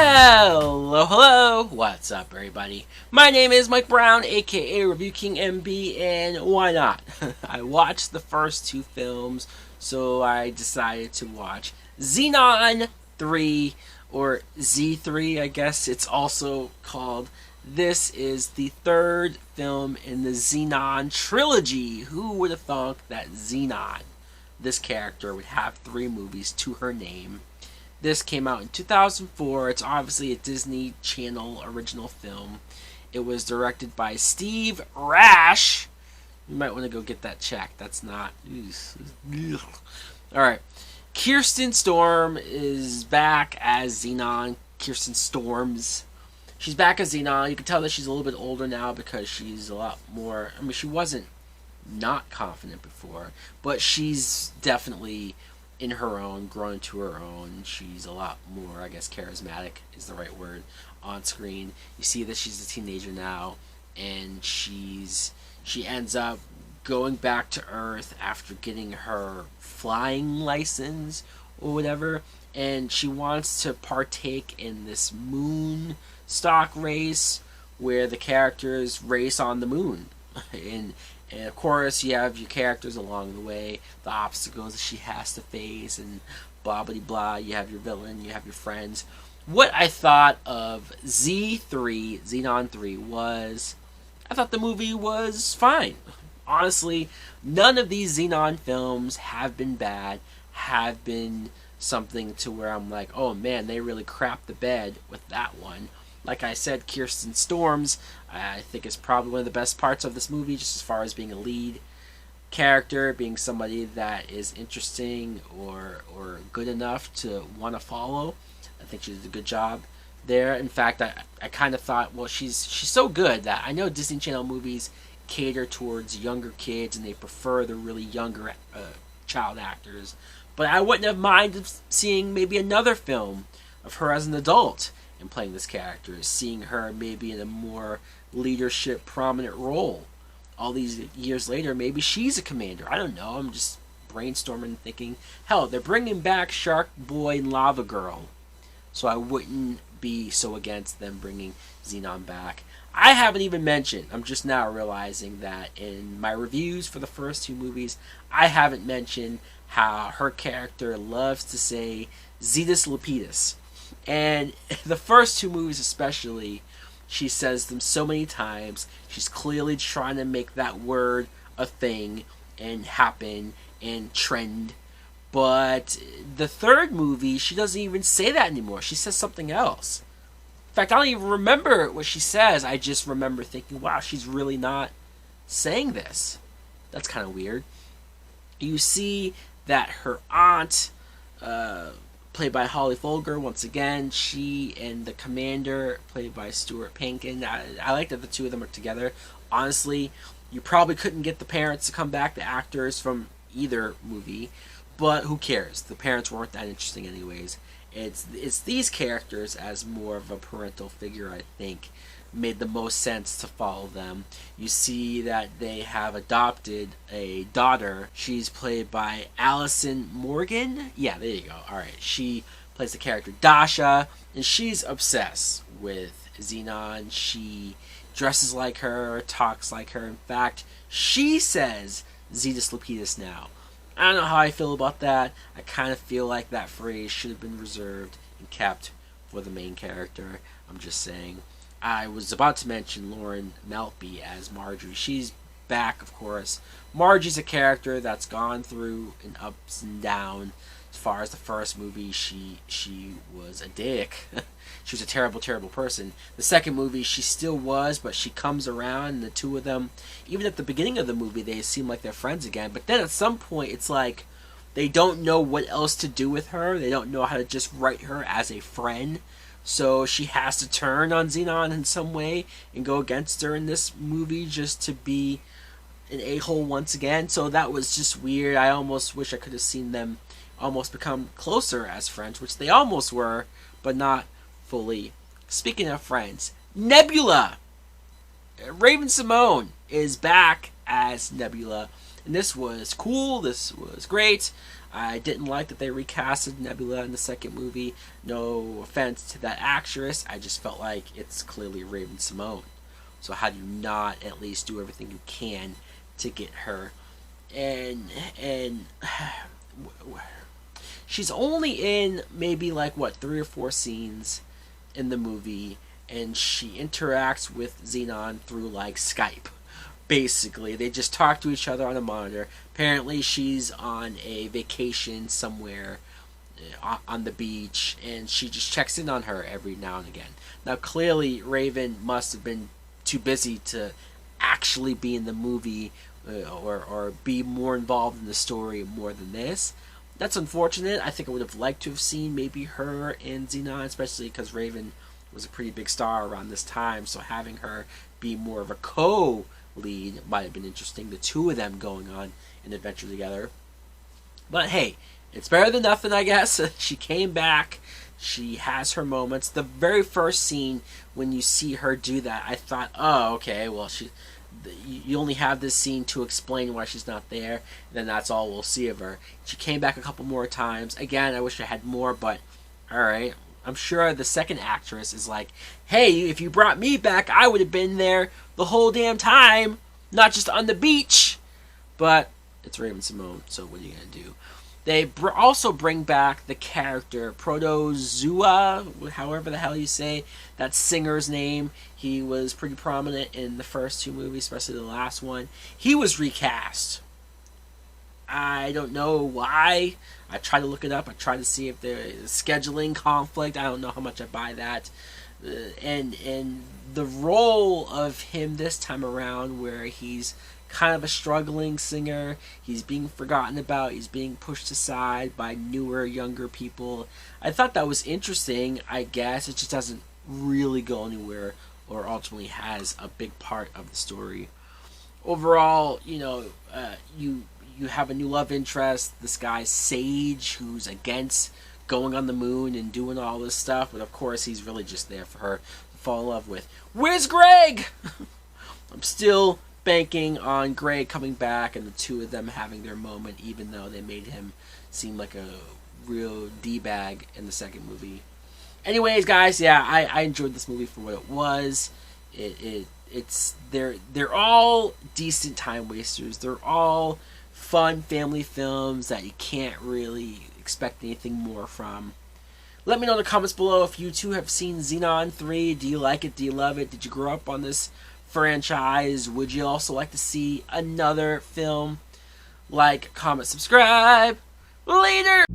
Hello, what's up everybody? My name is Mike Brown, aka Review King MB, and why not? I watched the first two films, so I decided to watch Zenon 3, or Z3 I guess it's also called. This is the third film in the Zenon trilogy. Who would have thought that Zenon, this character, would have 3 movies to her name? This came out in 2004. It's obviously a Disney Channel original film. It was directed by Steve Rash. You might want to go get that checked. That's not... Alright. Kirsten Storm is back as Zenon. Kirsten Storms. She's back as Zenon. You can tell that she's a little bit older now because she's a lot more... I mean, she wasn't not confident before, but she's definitely in her own, grown into her own. She's a lot more, I guess, charismatic is the right word, on screen. You see that she's a teenager now, and she ends up going back to Earth after getting her flying license or whatever, and she wants to partake in this moon stock race where the characters race on the moon. And of course, you have your characters along the way, the obstacles that she has to face, and blah blah blah. You have your villain, you have your friends. What I thought of Z3, Zenon 3, was, I thought the movie was fine. Honestly, none of these Zenon films have been bad, have been something to where I'm like, oh man, they really crapped the bed with that one. Like I said, Kirsten Storms, I think, is probably one of the best parts of this movie, just as far as being a lead character, being somebody that is interesting or good enough to want to follow. I think she did a good job there. In fact, I kind of thought, well, she's so good that I know Disney Channel movies cater towards younger kids and they prefer the really younger child actors. But I wouldn't have minded seeing maybe another film of her as an adult and playing this character, seeing her maybe in a more leadership prominent role. All these years later, maybe she's a commander. I don't know. I'm just brainstorming and thinking, hell, they're bringing back Shark Boy and Lava Girl, so I wouldn't be so against them bringing Zenon back. I haven't even mentioned, I'm just now realizing that in my reviews for the first 2 movies, I haven't mentioned how her character loves to say Zetus Lapidus. And the first 2 movies especially, she says them so many times. She's clearly trying to make that word a thing and happen and trend. But the third movie, she doesn't even say that anymore. She says something else. In fact, I don't even remember what she says. I just remember thinking, wow, she's really not saying this. That's kind of weird. You see that her aunt, played by Holly Folger, once again, she and the commander, played by Stuart Pankin. I like that the 2 of them are together. Honestly, you probably couldn't get the parents to come back, the actors from either movie, but who cares? The parents weren't that interesting anyways. It's these characters as more of a parental figure, I think, made the most sense to follow them. You see that they have adopted a daughter. She's played by Allison Morgan. Yeah, there you go. Alright, she plays the character Dasha, and she's obsessed with Zenon. She dresses like her, talks like her. In fact, she says Zetus Lapidus now. I don't know how I feel about that. I kind of feel like that phrase should have been reserved and kept for the main character. I'm just saying. I was about to mention Lauren Maltby as Marjorie. She's back, of course. Margie's a character that's gone through an ups and downs. As far as the first movie, she was a dick. She was a terrible, terrible person. The second movie, she still was, but she comes around, and the 2 of them, even at the beginning of the movie, they seem like they're friends again. But then at some point, it's like they don't know what else to do with her. They don't know how to just write her as a friend. So she has to turn on Zenon in some way and go against her in this movie just to be an a-hole once again. So that was just weird. I almost wish I could have seen them almost become closer as friends, which they almost were, but not fully. Speaking of friends, Nebula! Raven Simone is back as as Nebula. And this was cool. This was great. I didn't like that they recasted Nebula in the second movie. No offense to that actress. I just felt like it's clearly Raven-Symoné. So how do you not at least do everything you can to get her? And she's only in maybe like 3 or 4 scenes in the movie, and she interacts with Zenon through like Skype. Basically, they just talk to each other on a monitor. Apparently, she's on a vacation somewhere on the beach, and she just checks in on her every now and again. Now, clearly, Raven must have been too busy to actually be in the movie or be more involved in the story more than this. That's unfortunate. I think I would have liked to have seen maybe her and Zenon, especially because Raven was a pretty big star around this time, so having her be more of a co-lead might have been interesting. The two of them going on an adventure together. But hey, it's better than nothing, I guess. She came back. She has her moments. The very first scene, when you see her do that, I thought, oh, okay, well, you only have this scene to explain why she's not there, and then that's all we'll see of her. She came back a couple more times. Again, I wish I had more, but alright. I'm sure the second actress is like, hey, if you brought me back, I would have been there the whole damn time, not just on the beach. But it's Raven-Symoné, so what are you going to do? They also bring back the character Protozoa, however the hell you say that singer's name. He was pretty prominent in the first 2 movies, especially the last one. He was recast. I don't know why. I tried to look it up. I tried to see if there is scheduling conflict. I don't know how much I buy that. And the role of him this time around, where he's kind of a struggling singer, he's being forgotten about, he's being pushed aside by newer, younger people. I thought that was interesting, I guess. It just doesn't really go anywhere or ultimately has a big part of the story. Overall, you have a new love interest, this guy Sage, who's against going on the moon and doing all this stuff, but of course he's really just there for her to fall in love with. Where's Greg? I'm still banking on Greg coming back and the two of them having their moment, even though they made him seem like a real D-bag in the second movie. Anyways, guys, yeah, I enjoyed this movie for what it was. They're all decent time wasters. They're all fun family films that you can't really expect anything more from. Let me know in the comments below if you too have seen Zenon 3. Do you like it? Do you love it? Did you grow up on this franchise? Would you also like to see another film? Like, comment, subscribe. Later!